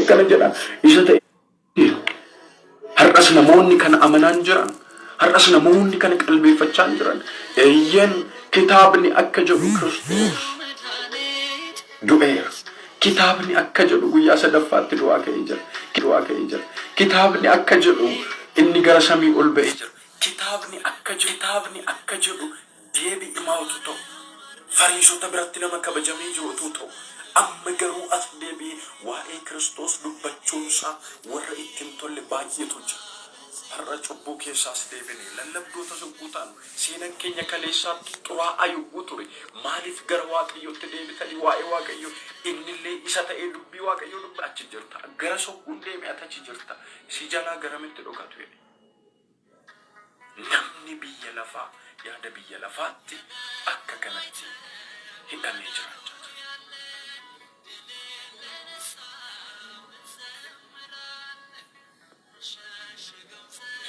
akkana jedha isa ta'e har'as namoonni kana amanaan jiran har'as namoonni kana qalbeeffachaa jiran eeyyen kitaabni akka jedhu Kiristoos du'eera. Kitaabni akka jedhu guyyaa sadaffaatti du'aa ka'ee jira. Kitaabni akka jedhu inni gara samii ol ba'ee jira. Kitaabni akka jedhu deebi'i maatu ta'u Fariisota biratti nama kabajamee jirutu ta'u amma garuu as deebi'ee waa'ee Kiristoos dubbachuunsaa warra ittiin tolle baay'eetu jira. Har'a cubbuu keessaas deebinee lallabdoota sukkuutaan seenaan keenya kaleessaatti xuraa'aa yogguu ture maaliif gara Waaqayyootti deebitanii waa'ee Waaqayyoo innillee isa ta'ee dubbii Waaqayyoo dubbii achi jirta gara sokkuun deemee achi jirta si jalaa garamitti dhokatu jedhe. Namni biyya lafaa yaada biyya lafaatti akka kanatti hidhamee jiraachaa jira.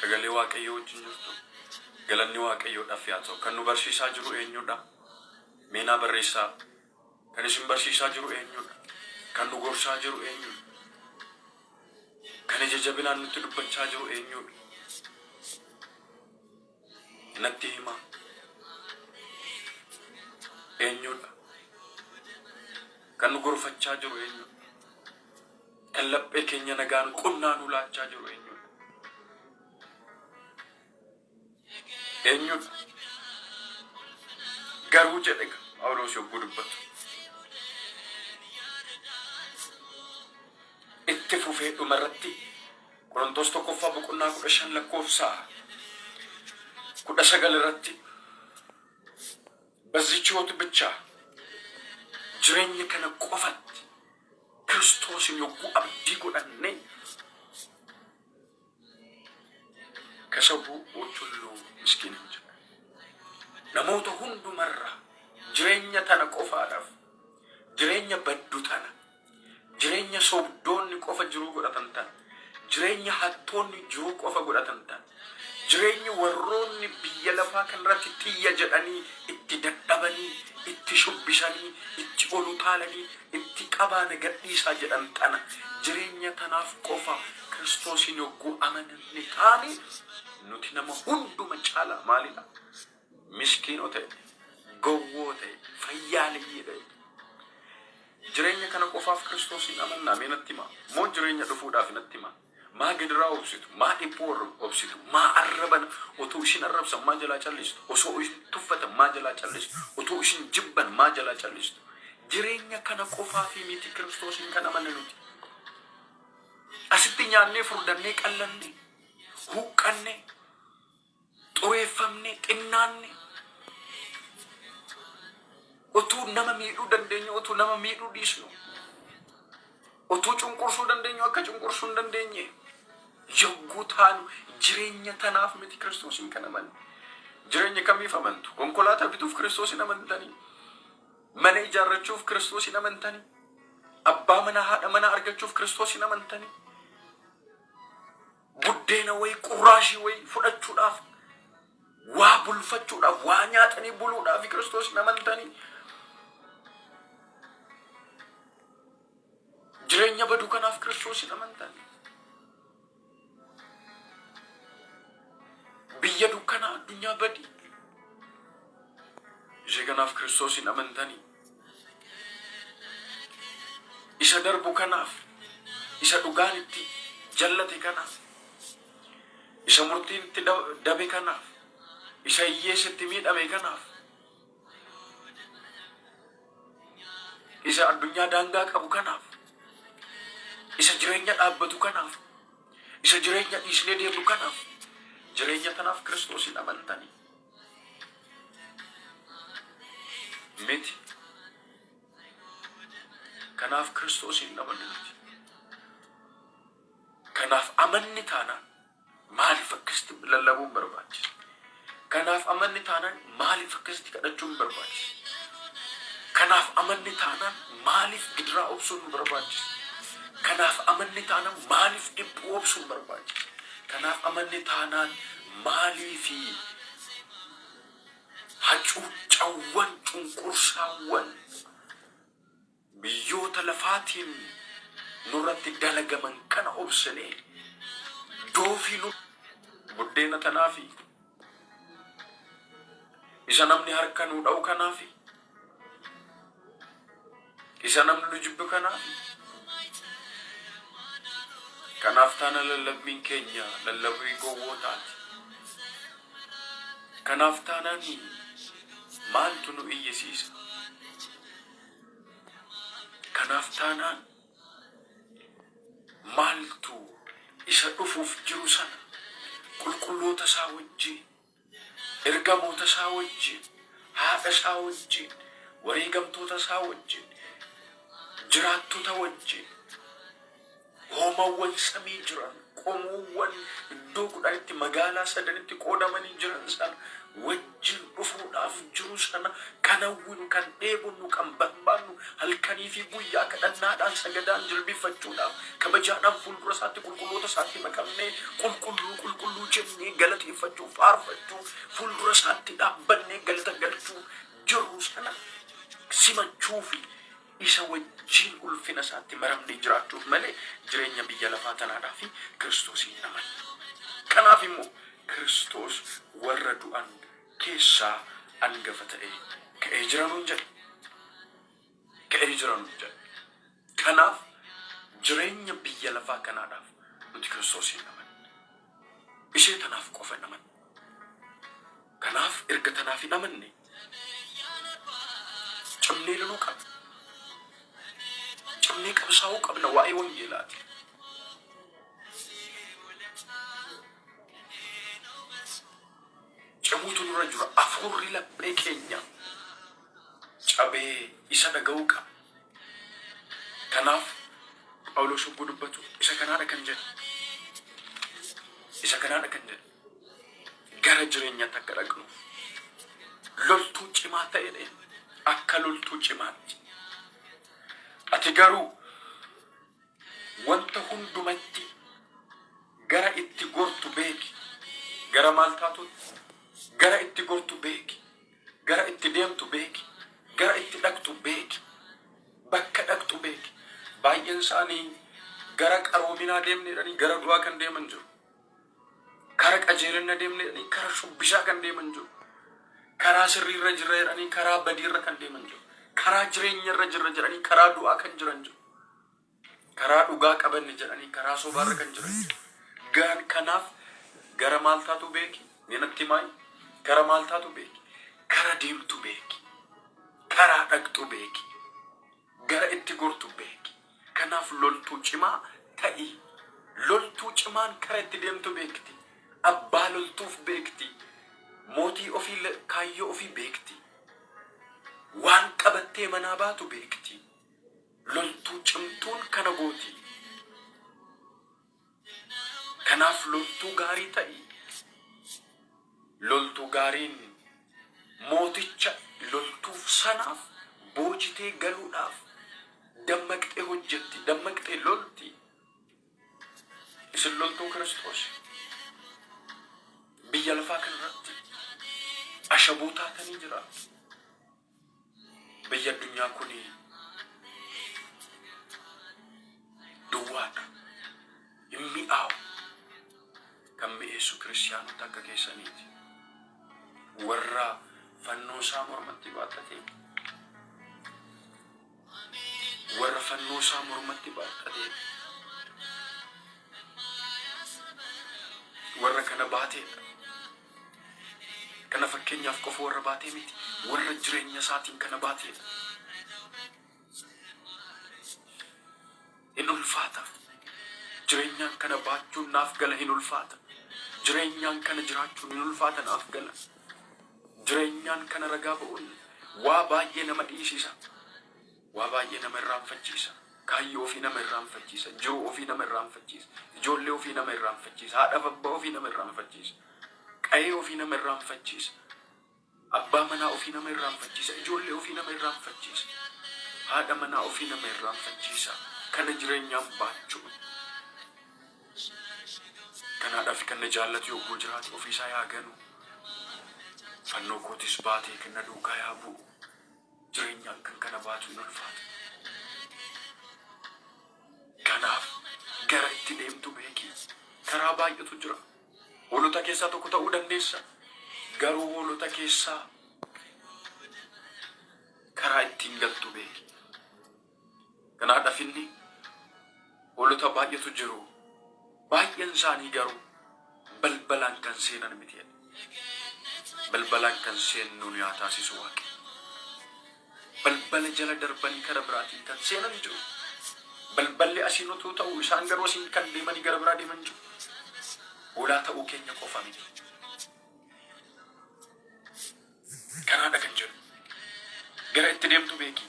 Sagalee Waaqayyoo wajjin jirtu galanni Waaqayyoodhaaf yaa ta'u. Kan nu barsiisaa jiru eenyudha? Meenaa barreessaa. Kan isin barsiisaa jiru eenyudha? Kan nu gorsaa jiru eenyudha? Kan ija jabinaan nutti dubbachaa jiru eenyudha? Natti hima. Eenyudha? Kan nu gorfachaa jiru eenyudha? Kan laphee keenya nagaan qunnaa nu laachaa jiru eenyudha? Eenyudha? Garuu jedhe Phaawulos yogguu dubbatu itti fufee dhumarratti Qorontos 1:15 lakkoofsa 19 irratti በዚህች ሕይወት ብቻ jireenya kana qofatti Kiristoosin yogguu abdii godhanne ከሰዎች ሁሉ ምስኪን እንጂ namoota hundumarra jireenya tana qofaadhaaf jireenya baddu tana jireenya sobdoonni qofa jiruu godhatan tana jireenya hattoonni jiruu qofa godhatan tana jireenya warroonni biyya lafaa kanarratti xiyya jedhanii itti dadhabanii itti shubbisanii itti olutaalanii itti qabaana gadhiisaa jedhan tana jireenya tanaaf qofa Kiristoosin yogguu amananne taane nuti nama hunduma caalaa maalidha? Miskiinoo ta'e, gowwoo ta'e, fayyaaleeyyii ta'e. Jireenya kana qofaaf Kiristoosin amannaa mee natti himaa? Moo jireenya dhufuudhaaf natti himaa? Maa gidiraa obsitu? Maa dhibboo obsitu? Maa arraban otoo ishin arrabsan maa jalaa callistu? Osoo ishin tuffatan maa jalaa callistu? Otoo ishin jibban maa jalaa callistu? Jireenya kana qofaafi miti Kiristoosin kan amanne nuti. Asitti nyaannee furdannee qallanne huqqanne xureeffamne xinnaanne otuu nama miidhuu dandeenyu otuu nama miidhuu dhiisnu otuu cunqursuu dandeenyu akka cunqursuu hin dandeenye yogguu taanu jireenya tanaaf miti Kiristoosin kan amanne. Jireenya kamiif amantu? Konkolaataa bituuf Kiristoosin amantanii? Mana ijaarrachuuf Kiristoosin amantanii? Abbaa mana haadha mana argachuuf Kiristoosin amantanii? Buddeena wayi qurraashii wayi fudhachuudhaaf waa bulfachuudhaaf waa nyaatanii buluudhaaf Kiristoosin amantanii? Jireenya badu kanaaf Kiristoosin amantanii? Biyya dukkanaa addunyaa badii ishee kanaaf Kiristoosin amantanii? Isa darbu kanaaf isa dhugaan itti jallate kanaaf isa murtiin itti dabe kanaaf isa hiyyeessatti miidhame kanaaf isa addunyaa daangaa qabu kanaaf isa jireenya dhaabbatu kanaaf isa jireenya dhiisnee deemu kanaaf jireenya tanaaf Kiristoosin amantanii? Miti. Kanaaf Kiristoosin amannuti. Kanaaf amanni taanaan maaliif akkasitti lallabuun barbaachisa? Kanaaf amanni taanaan maaliif akkasitti kadhachuun barbaachisa? Kanaaf amanni taanaan maaliif gidiraa obsuun barbaachisa? Kanaaf amanni taanaan maaliif dhibbuu obsuun barbaachisa? Kanaaf amanni taanaan maaliifi hacuuccawwan cunqursaawwan biyyoota lafaatiin nurratti dalagaman kana obsinee doofii nu buddeena tanaafi isa namni harka nuu dha'u kanaafi isa namni nu jibbu kanaafi kanaaf taana lallabbiin keenya lallabbii gowwootaati. Kanaaf taanani maaltu nu iyyisiisa? Kanaaf taanaan maaltu isa dhufuuf jiru sana qulqulloota isaa wajjin, ergamoota isaa wajjin, haadha isaa wajjin, wareegamtoota isaa wajjin, jiraattota wajjin, hoomawwan samii jiran, qomoowwan iddoo kudhanitti magaalaa sadanitti qoodamanii jiran sana wajjin dhufuudhaaf jiru sana kan hawwinu, kan dheebonnu, kan barbaannu halkanii fi guyyaa kadhannaadhaan sagadaan jilbifachuudhaaf kabajaadhaan fuuldura isaatti qulqulloota isaatti makamnee qulqulluu jennee galateeffachuu, faarfachuu, fuuldura isaatti dhaabbannee galata galchuu jiru sana simachuu fi isa wajjin ulfina isaatti maramnee jiraachuuf malee jireenya biyya lafaa tanaadhaa fi Kiristoosiin naman. Kanaaf immoo Kiristoos warra du'an keessaa hangafa ta'ee ka'ee jiranuun jedhe. Kanaaf jireenya biyya lafaa kanaadhaaf nuti Kiristoosiin naman. Ishee tanaaf qofa naman. Kanaaf erga tanaaf hin amanne cimnee loluu qabna. Cimnee qabsaa'uu qabna waa'ee wangeelaati. Cimuutu nurra jira. Afuurri laphee keenya cabee isa dhaga'uu qaba. Kanaaf Phaawulos yogguu dubbatu isa kanaadha kan jedhu. Gara jireenyaatti akka dhaqnu loltuu cimaa ta'edha. Akka loltuu cimaatti. Ati garuu wanta hundumatti gara itti gortu beeki. Gara maal taatutti? Gara itti gortu beeki. Gara itti deemtu beeki. Gara itti dhaqxu beeki. Bakka dhaqxu beeki. Baay'een isaanii gara qaroominaa deemneedhanii gara du'aa kan deeman jiru. Kara qajeelina deemneedhanii kara shubbisaa kan deeman jiru. Karaa sirriirra jirra jedhanii karaa badiirra kan deeman jiru. Karaa jireenyarra jirra jedhanii karaa du'aa kan jiran jiru. Karaa dhugaa qabanne jedhanii karaa sobaarra kan jiran jiru. Kanaaf gara maal taatu beeki? Neenatti maayi? Gara maal taatu beeki? Kara deemtu beeki. Karaa dhaqxu beeki. Gara itti gortu beeki. Kanaaf loltuu cimaa ta'i. Loltuu cimaan kara itti deemtu beekti. Abbaa loltuuf beekti. Mootii ofii kaayyoo ofii beekti. Waan qabattee manaa baatu beekti. Loltuu cimtuun kana gooti. Kanaaf loltuu gaarii ta'i. Loltuu gaariin mooticha loltuuf sanaaf boojitee galuudhaaf dammaqxee hojjetti, dammaqxee lolti. Isin loltuu Kiristoos biyya lafaa kanarratti ashaboo taatanii jiraatu. Biyya addunyaa kuni duwwaadha. Hin mi'aawu. Kan mi'eessu kiristaanota akka keessaniiti. Warra fannoo isaa mormatti baattatee warra kana baateedha. Kana fakkeenyaaf qofa warra baatee miti. Warra jireenya isaatiin kana baateedha. Hin ulfaata. Jireenyaan kana baachuun naaf gala hin ulfaata. Jireenyaan kana jiraachuun hin ulfaata naaf gala. Jireenyaan kana ragaa ba'uun waa baay'ee nama dhiisisa. Waa baay'ee nama irraanfachiisa. Kaayyoo ofii nama irraanfachiisa. Jiruu ofii nama irraanfachiisa. Ijoollee ofii nama irraanfachiisa. Haadha abbaa ofii nama irraanfachiisa. Qa'ee ofii nama irraanfachiisa. Abbaa manaa ofii nama irraanfachiisa. Ijoollee ofii nama irraanfachiisa. Haadha manaa ofii nama irraanfachiisa. Kana jireenyaan baachuun. Kanaadhaaf kan na jaallatu yogguu jiraatu ofiisaa yaa ganu. Fannoo kootis baatee kan na duukaa yaa bu'u. Jireenyaan kan kana baatu hin ulfaata. karaa baay'eetu jira. Hoolota keessaa tokko ta'uu dandeessa. Garuu hoolota keessaa karaa ittiin galtu beeki. Kanaadhaaf inni hoolota baay'eetu jiru. Baay'een isaanii garuu balbalaan kan seenan miti. Balbalaan kan seennu yaa taasisu Waaqni. Balbala jala darbanii karaa biraatiin kan seenan jiru. Balballi asiin utuu ta'u isaan garuu asiin kan deemanii gara biraa deeman jiru. Hoolaa ta'uu keenya qofa miti. Kanaadha kan jedhu. Gara itti deemtu beeki.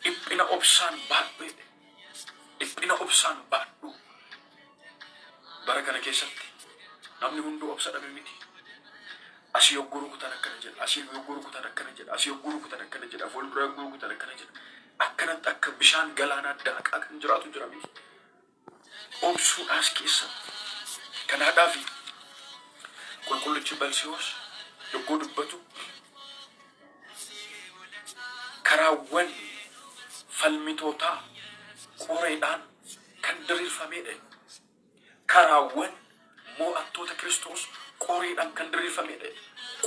Dhiphina obsaan baadhu. Dhiphina obsaan baadhu. Bara kana keessatti namni hunduu obsa dhabe miti. Asii yogguu rukutan akkana jedha. Asii yogguu rukutan akkana jedha. Asii yogguu rukutan akkana jedha. Fuuldura yogguu rukutan akkana jedha. Akkanatti akka bishaan galaanaa daaqaa kan jiraatu jira miti. Obsuudhaas keessatti. Kanaadhaaf qulqullichi Balsiyoos yogguu dubbatu karaawwan falmitootaa qoreedhaan kan diriirfamedha. Karaawwan mo'attoota Kiristoos qoreedhaan kan diriirfamedha.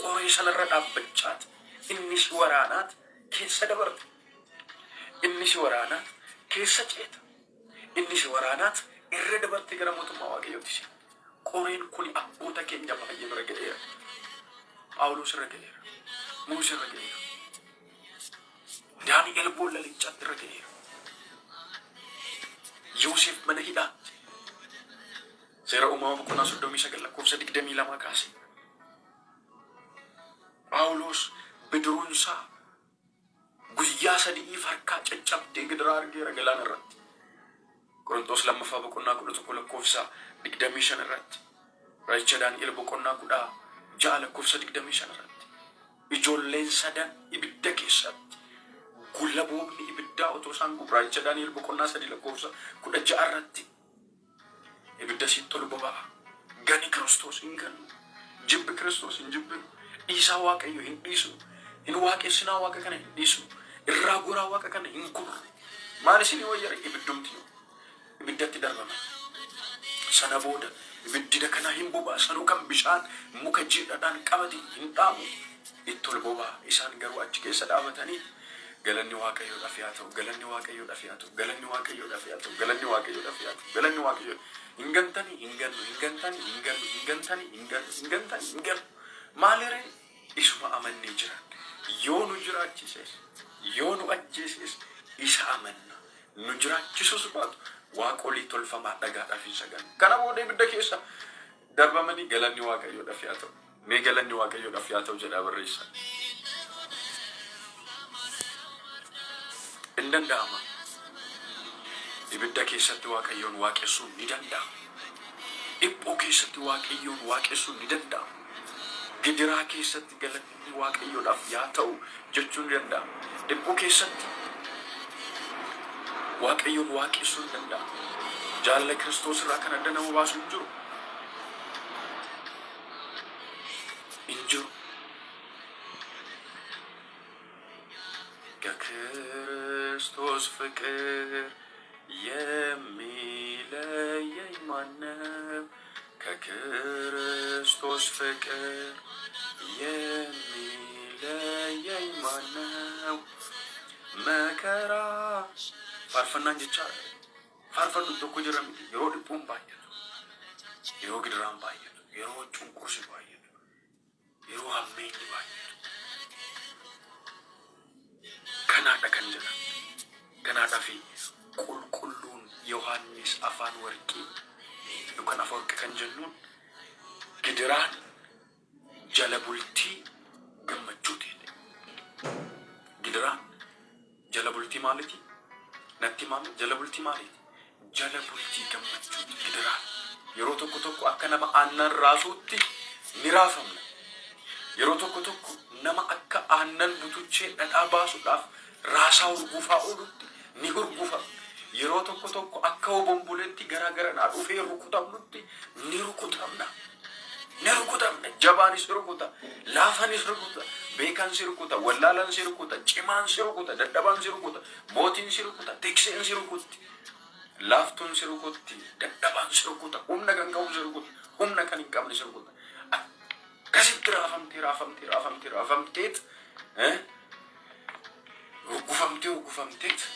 Qoree sanarra dhaabbachaati inni si waraanaat keessa dabarte. Inni si waraanaat keessa ceeta. Inni si waraanaat irra dabarte gara mootummaa Waaqayyooti. Qoreen kun abboota keenya baay'ee bira ga'eera. Phaawulos irra ga'eera. Musee irra ga'eera. Daani'el boolla leencaatti irra ga'eera. Yoosef mana hidhaatti. Seera uumamaa boqonnaa 39 lakkoofsa 22 kaase. Phaawulos bidiruunsaa guyyaa 3 harkaa caccabdee gidiraa argeera galaana irratti. Qorontos lammaffaa boqonnaa 11 lakkoofsa 25 irratti. Raajicha Daani'el boqonnaa 16 lakkoofsa 25 irratti. Ijoolleen sadan ibidda keessatti. Gulla boobni ibiddaa otoo isaan gubu. Raajicha Daani'el boqonnaa 3 lakkoofsa 16 irratti. Ibidda sitti ol boba'a. Gani Kiristoos hin gannu. Jibbi Kiristoos hin jibbinu. Dhiisaa Waaqayyo hin dhiisu. Hin waaqessinaa Waaqa kana hin dhiisu. Irraa goraa Waaqa kana hin gurru. Maal isinii wayyara ibiddumti ibiddatti darbama. Sana booda ibiddida kana hin boba'a. Sanuu kan bishaan muka jiidhaadhaan qabate hin dhaamu. Itti ol boba'a. Isaan garuu achi keessa dhaabatanii galanni Waaqayyoodhaaf yaa ta'u. Galanni Waaqayyoodhaaf yaa ta'u. Galanni Waaqayyoodhaaf yaa ta'u. Galanni Waaqayyoodhaaf yaa ta'u. Galanni Waaqayyoo. Hingantani hingannu hingantani hingannu hingantani hingannu hingantani hingannu. Maaliree isuma amannee jiran. Yoo nu jiraachises yoo nu ajjeeses isa amanna. Nu jiraachisus baatu waaqolii tolfamaa dhagaadhaaf hin sagan. Kana booda ibidda keessa darbamanii galanni Waaqayyoodhaaf yaa ta'u. Mee galanni Waaqayyoodhaaf yaa ta'u jedhaa barreessa. Hin danda'ama. Ibidda keessatti Waaqayyoon waaqessuun ni danda'ama. Dhiphoo keessatti Waaqayyoon waaqessuun ni danda'ama. Gidiraa keessatti galanni Waaqayyoodhaaf yaa ta'u jechuun ni danda'ama. Dhiphoo keessatti Waaqayyoon waaqessuun ni danda'ama. Jaalala Kiristoos irraa kan adda nama baasu hin jiru. Hin jiru. ከክርስቶስ ፍቅር የሚለየኝ ማነው? ከክርስቶስ ፍቅር የሚለየኝ ማነው? መከራ ፋርፈናን ጀቻ ፋርፈኑ tokko jiran yeroo dhiphuun baay'atu, yeroo gidiraan baay'atu, yeroo cunqursi baay'atu, yeroo hammeenyi baay'atu. Kanaadha kan jedhan. Kanaadhaa fi qulqulluun Yohaannis afaan warqii yookaan afaan warqii kan jennuun gidiraan jala bultii gammachuuti. Gidiraan jala bultii maaliti? Natti maami jala bultii maaliti? Jala bultii gammachuuti gidiraan. Yeroo tokko tokko akka nama aannan raasuutti ni raafamna. Yeroo tokko tokko nama akka aannan butuchee dhadhaa baasuudhaaf raasaa urguufaa oolutti ni urguufama. Yeroo tokko tokko akka obomboleetti garaa dhufee rukutamnutti ni rukutamna. Ni rukutamna. Jabaanis rukuta, laafaanis rukuta, beekaan si rukuta, wallaalaan si rukuta, cimaan si rukuta, dadhabaan si rukuta, mootiin si rukuta, tikseen si rukutti. Laaftuun si rukutti, dadhabaan si rukuta, humna kan qabu si rukuta, humna kan hin qabne si rukuta. Akkasitti raafamteet gugufamteet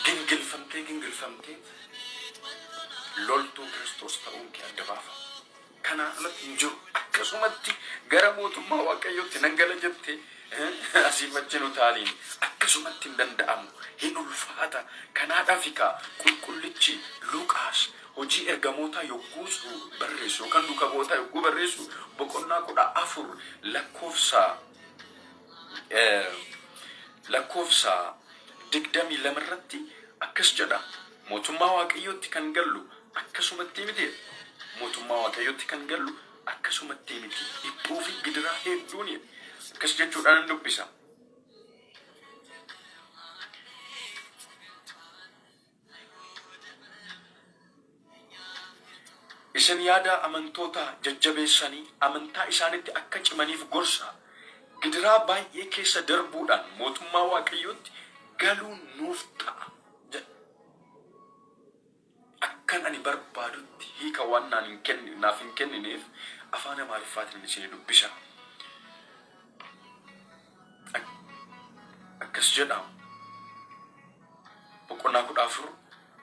gingilfamteet loltuu Kiristoos ta'uun kee adda baafama. Kana alatti hin jiru. Akkasumatti gara mootummaa Waaqayyootti nan gala jettee asii wajjin utaaliin akkasumatti hin danda'amu. Hin ulfaata. Kanaadhaaf qulqullichi Luqaas hojii ergamoota yogguu barreessu yookaan duuka bootaa yogguu barreessu boqonnaa 14 lakkoofsa 22 irratti akkas jedha. Mootummaa Waaqayyootti kan gallu akkasumatti miti. Mootummaa Waaqayyootti kan gallu akkasumatti miti. Dhiphuu fi gidiraa hedduun akkas jechuudhaan dubbisa. Isin yaada amantoota jajjabeessanii amantaa isaanitti akka cimaniif gorsa. Gidiraa baay'ee keessa darbuudhaan mootummaa Waaqayyootti galuun nuuf ta'a. Akkan ani barbaadutti hiika waan naaf hin kennineef afaan Amaariffaatiin isin dubbisa. Akkas jedha. Boqonnaa 14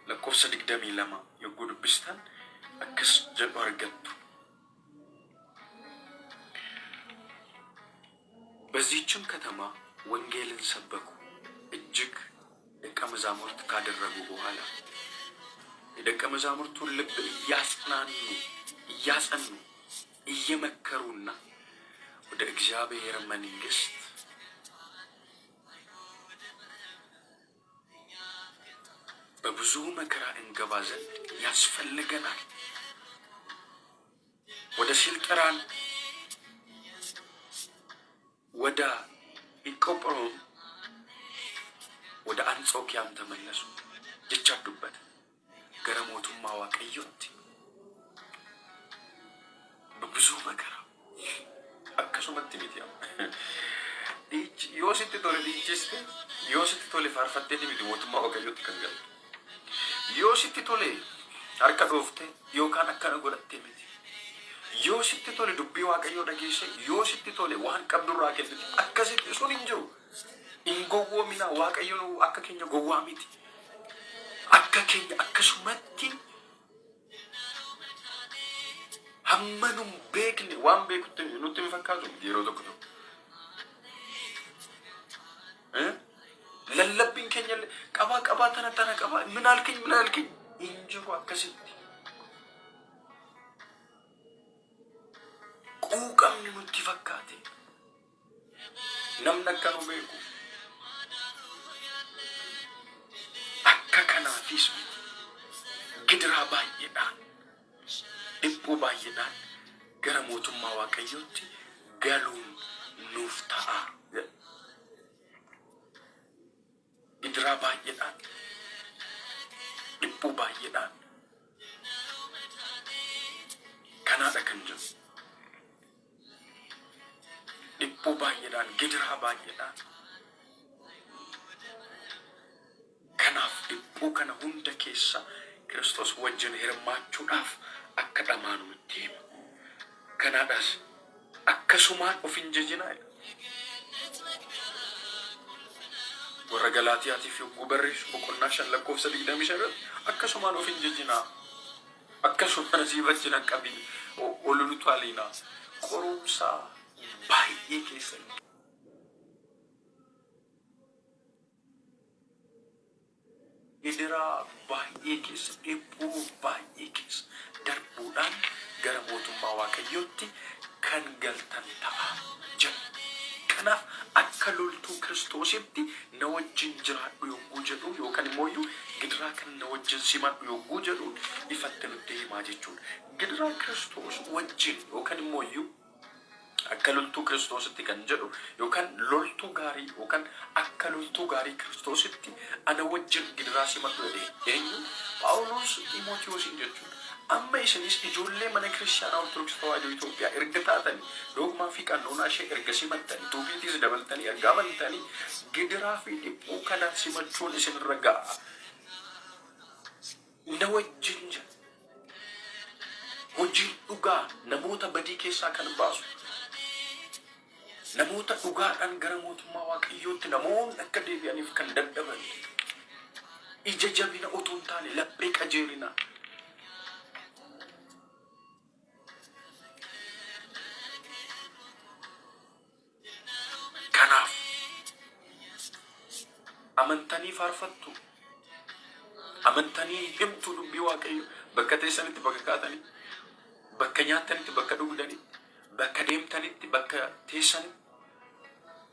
lakkoofsa 22 yogguu dubbistan akkas jedhu argattu. በዚህችም ከተማ ወንጌልን ሰበኩ። እጅግ ደቀ መዛሙርት ካደረጉ በኋላ የደቀ መዛሙርቱን ልብ እያጸኑ እየመከሩና ወደ እግዚአብሔር መንግሥት በብዙ መከራ እንገባ ዘንድ ያስፈልገናል። ወደ ሲልጠራን ወደ ኢቆጵሮን ወደ አንጾኪያም ተመለሱ ጀቻዱበት ገረ ሞቱማ Waaqayyootti በብዙ መከራ akkasumatti miti yoo sitti tole dhiichiste yoo sitti tole faarfattee miti mootummaa Waaqayyootti kan galtu yoo sitti tole harka dhoofte yookaan akkana godhattee miti yoo sitti tole dubbii Waaqayyoo dhageesse yoo sitti tole waan qabdurraa kennite akkasitti sun hin jiru. In gowwoomina Waaqayyoon akka keenya gowwaa miti. Akka keenya akkasumatti hamma nun beekne waan beekutti nutti hin fakkaatu yeroo tokko tokko. Lallabbiin keenya qabaa tana qabaa minaal keenya hin jiru akkasitti. Quuqamni nutti fakkaate namni akka nu beeku akka kanaafis gidiraa baay'eedhaan dhiphuu baay'eedhaan gara mootummaa Waaqayyootti galuun nuuf ta'a. Gidiraa baay'eedhaan dhiphuu baay'eedhaan kanaadha kan jiru. Dhiphuu baay'eedhaan gidiraa baay'eedhaan kanaaf dhiphuu kana hunda keessa Kiristoos wajjin hirmaachuudhaaf akka dhamaanu nutti hima. Kanaadhaas akkasumaan of hin jajinaa. Warra Galaatiyaatiif yogguu barreessu boqonnaa 5 lakkoofsa 25 akkasumaan of hin jajinaa. Akkasumaan asii wajjin qabiin ololutu aliinaa qorumsaa baay'ee keessa gidiraa baay'ee keessa dhiphuu baay'ee keessa darbuudhaan gara mootummaa Waaqayyootti kan galtan ta'a jedha. Kanaaf akka loltuu Kiristoositti na wajjin jiraadhu yogguu jedhu yookaan immoo gidiraa kan na wajjin simadhu yogguu jedhu ifatti nutti himaa jechuudha. Gidiraa Kiristoos wajjin yookaan immoo akka loltuu Kiristoositti kan jedhu yookaan loltuu gaarii yookaan akka loltuu gaarii Kiristoositti ana wajjin gidiraa simadhu eenyu Phaawulos Xiimotewoosin jechuudha. Amma isinis ijoollee mana Kiristaanaa Ortodoksii Tawaahidoo Itoophiyaa erga taatanii dogmaa fi qannoonaa ishee erga simattanii tuufiitis dabaltanii erga amantanii gidiraa fi dhiphuu kana simachuun isinirra ga'a. na wajjin jira. Hojiin dhugaa namoota badii keessaa kan baasu, namoota dhugaadhaan gara mootummaa Waaqayyootti namoonni akka deebi'aniif kan dadhaban, ija jabina otoo hin taane laphee qajeelina. Kanaaf amantanii faarfattu, amantanii himtu dubbii Waaqayyo bakka teessanitti, bakka kaatanitti, bakka nyaatanitti, bakka dhugdanitti, bakka deemtanitti, bakka teessanitti,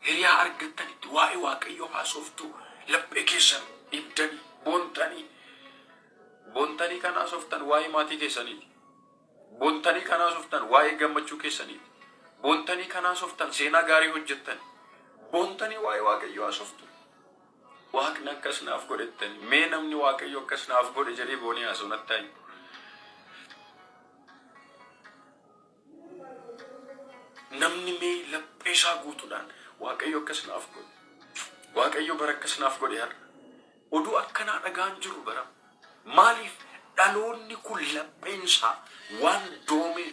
hiriyaa argattanitti waa'ee Waaqayyo haasoftu, laphee keessan ibdanii boontanii kan haasoftan waa'ee maatii keessaniiti. Boontanii kan haasoftan waa'ee gammachuu keessaniiti. Boontanii kan haasoftan seenaa gaarii hojjettan. Boontanii waa'ee Waaqayyo haasoftu. Waaqni akkas naaf godhettani. Mee namni Waaqayyo akkas naaf godhe jedhee boonii haasa'u natti ta'i. Namni mee laphee isaa guutuudhaan Waaqayyo akkas naaf godhe. Waaqayyo bara akkas naaf godhe har'a. Oduu akkanaa dhagaan jiru bara. Maaliif dhaloonni kun lapheen isaa waan doomee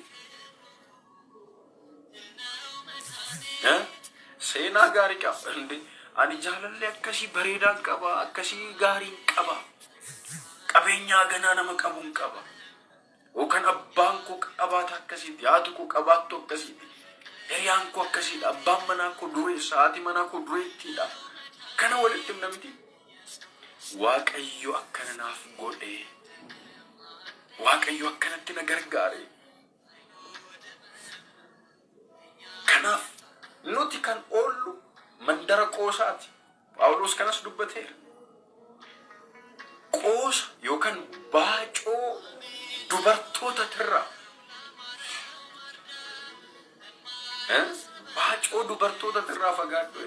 seenaa gaarii qaba. Ani jaalallee akkasii bareedaan qaba, akkasii gaariin qaba. Qabeenyaa ganaa nama qabuun qaba. Yookaan abbaan koo qabaata akkasiiti, haati koo qabaattu akkasiiti. Hiriyaan koo akkasiidha, abbaan manaa koo dureessa, haati manaa koo dureettiidha. Kana walitti himna miti. Waaqayyo akkana naaf godhe. Waaqayyo akkanatti na gargaare. Kanaaf nuti kan oollu mandara qoosaati. Phaawulos kanas dubbateera. Qoosa yookaan baacoo dubartootatirraa. Baacoo dubartootatirraa fagaadhu.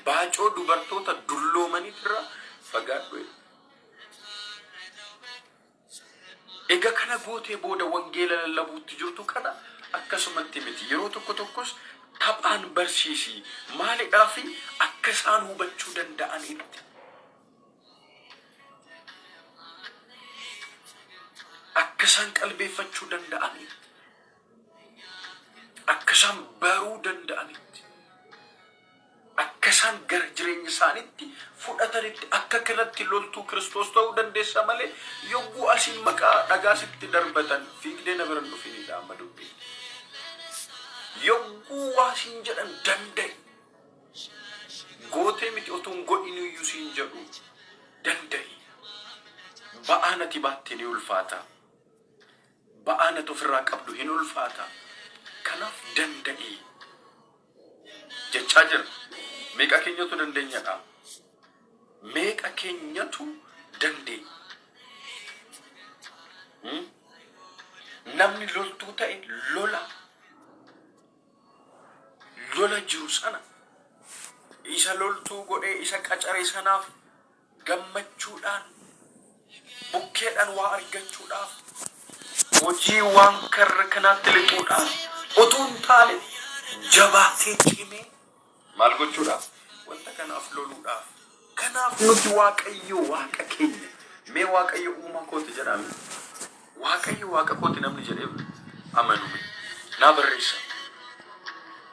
Baacoo dubartoota dulloomaniitirraa fagaadhu. Egaa kana gootee booda wangeela lallabuutti jirtu kana akkasumatti miti. Yeroo tokko tokkos taphaan barsiisi. Maalidhaaf akka isaan hubachuu danda'anitti. Akka isaan qalbeeffachuu danda'anitti. Akka isaan baruu danda'anitti. Akka isaan gara jireenya isaaniitti fudhatanitti akka kanatti loltuu Kiristoos ta'uu dandeessa malee yogguu asiin maqaa dhagaasitti darbatan fiigdee na bira dhufinidha amma dubbii. Yogguu waa siin jedhan danda'e. Gootee miti otuun godhinuyyuu siin jedhu danda'e. Ba'aan ati baatte ni ulfaata. Ba'aan ati ofirraa qabdu hin ulfaata. Kanaaf danda'e. Jechaa jira. Meeqa keenyatu dandeenyadha? Meeqa keenyatu dandeenya? Namni loltuu ta'e lola jiru sana isa loltuu godhee isa qacaree sanaaf gammachuudhaan bukkeedhaan waa argachuudhaaf hojii waan karra kanaatti lixuudhaan utuu hin taane jabaatee cimee maal gochuudhaaf? Wanta kanaaf loluudhaaf. Kanaaf nuti Waaqayyo Waaqa keenya. Mee Waaqayyo uumaa kooti jedhame. Waaqayyo Waaqa kooti namni jedhee amanu. Naa barreessa.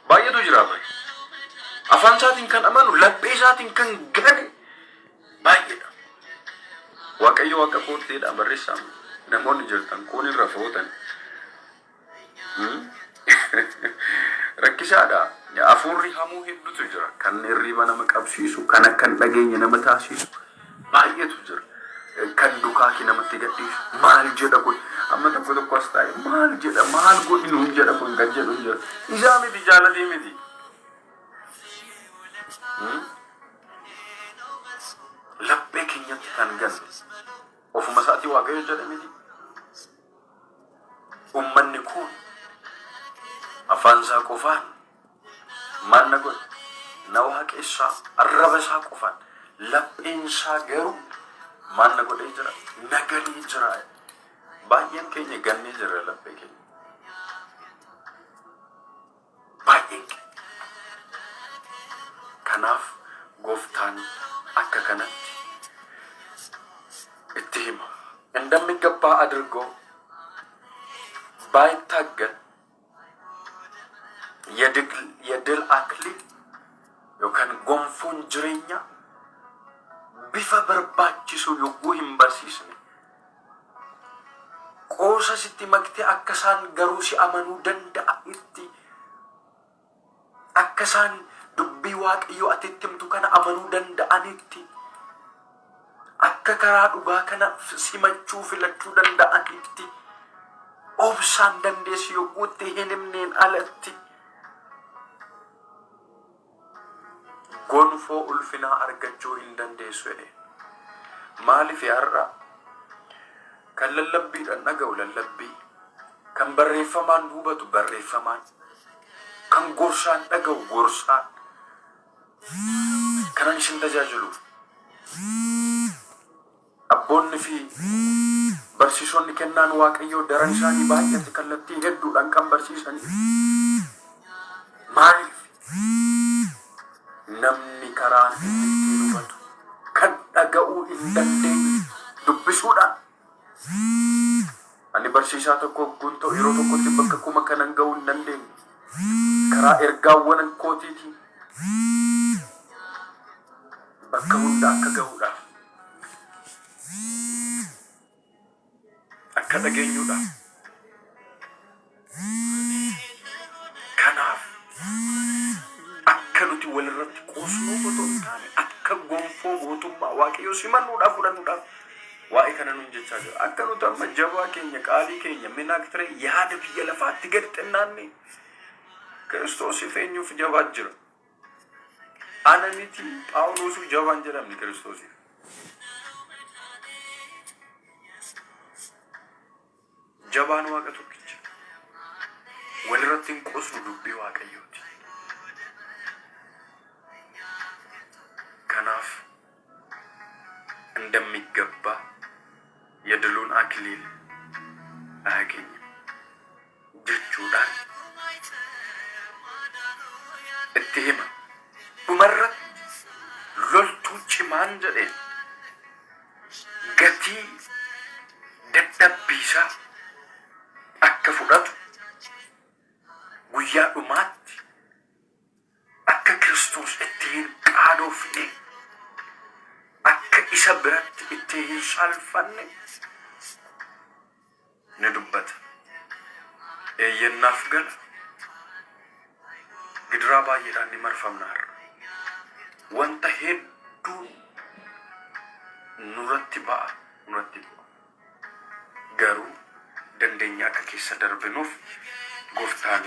Baay'eetu jira bare. Afaan isaatiin kan amanu, laphee isaatiin kan gane baay'eedha. Waaqayyo Waaqa kootiidha barreessaa. Namoonni jirtan kun irra footan. Rakkisaadha. Afuurri hamuu hedduutu jira. Kan hirriba nama qabsiisu, kan akkan dhageenya nama taasisu baay'eetu jira. Kan dukaaki namatti gadhiisu. Maal jedha kun? Amma tokko tokko as taa'e maal jedha? Maal godhinu jedha kun kan jedhu jira. Isaa miti jaalatee miti. Laphee keenyatti kan galu. Ofuma isaatii Waaqayyo jedha miti. Uummanni kun afaan isaa qofaan maal na godhe? Na waaqessaa arraba isaa qofaan lapheen isaa garuu maal na godhee jira? Nagalee jira. Baay'een keenya gannee jira laphee keenya. Baay'een keenya. Kanaaf gooftaan akka kanatti እንደሚገባ አድርጎ ባይታገል የድል አክሊል ዮከን ጎንፎን ጅሬኛ ቢፈ በርባችሱ yogguu hin barsiisne qoosa sitti maktee akkasaan garuu si amanuu danda'a itti akkasaan dubbii waaqayyoo atitti himtu kana amanuu danda'anitti akka karaa dhugaa kana simachuu filachuu danda'anitti obsaan dandeessi yogguu itti hin himneen alatti gonfoo ulfinaa argachuu hin dandeessu jedhe. Maaliif har'a kan lallabbiidhaan dhaga'u lallabbii, kan barreeffamaan dubbatu barreeffamaan, kan gorsaan dhaga'u gorsaan, kanan isin tajaajilu abboonni fi barsiisonni kennaan waaqayyoo daran isaanii baay'eetti kallattii hedduudhaan kan barsiisaniif. Maaliif namni karaan ittiin hubatu kan dhaga'uu hin dandeenye dubbisuudhaan. Ani barsiisaa tokko guntoo yeroo tokkotti bakka kuma kanan ga'uu hin dandeenye karaa ergaawwan kootiitiin bakka hunda akka ga'uudhaaf akka dhageenyuudhaaf kanaaf akka nuti walirratti qoosnuu otoo hin taane akka gonfoo mootummaa waaqayyoo simannuudhaaf fudhannuudhaaf waa'ee kana nun jechaa jira. Akka nuti amma jabaa keenya qaalii keenya minaaktiree yaada biyya lafaatti gadi xinnaanne Kiristoosiif eenyuuf jabaa jira. Ana miti Phaawulos jabaan jedhamni Kiristoosiif. Jabaan waaqa tokkicha walirratti hin qoosnu dubbii waaqayyooti. Kanaaf እንደሚገባ የድሉን አክሊል አያገኝም ጀቹዳን እትሄማ ዱመረት ሎልቱ ጭማን ጀዴ ገቲ ደደቢሳ akka fudhatu guyyaa dhumaatti akka Kiristoos itti hin qaadoofne akka isa biratti itti hin salfanne ni dubbata. Eeyyennaaf gala gidiraa baay'eedhaan ni marfamna har'a. Wanta hedduun nurratti ba'a garuu dandeenya akka keessa darbinuuf gooftaan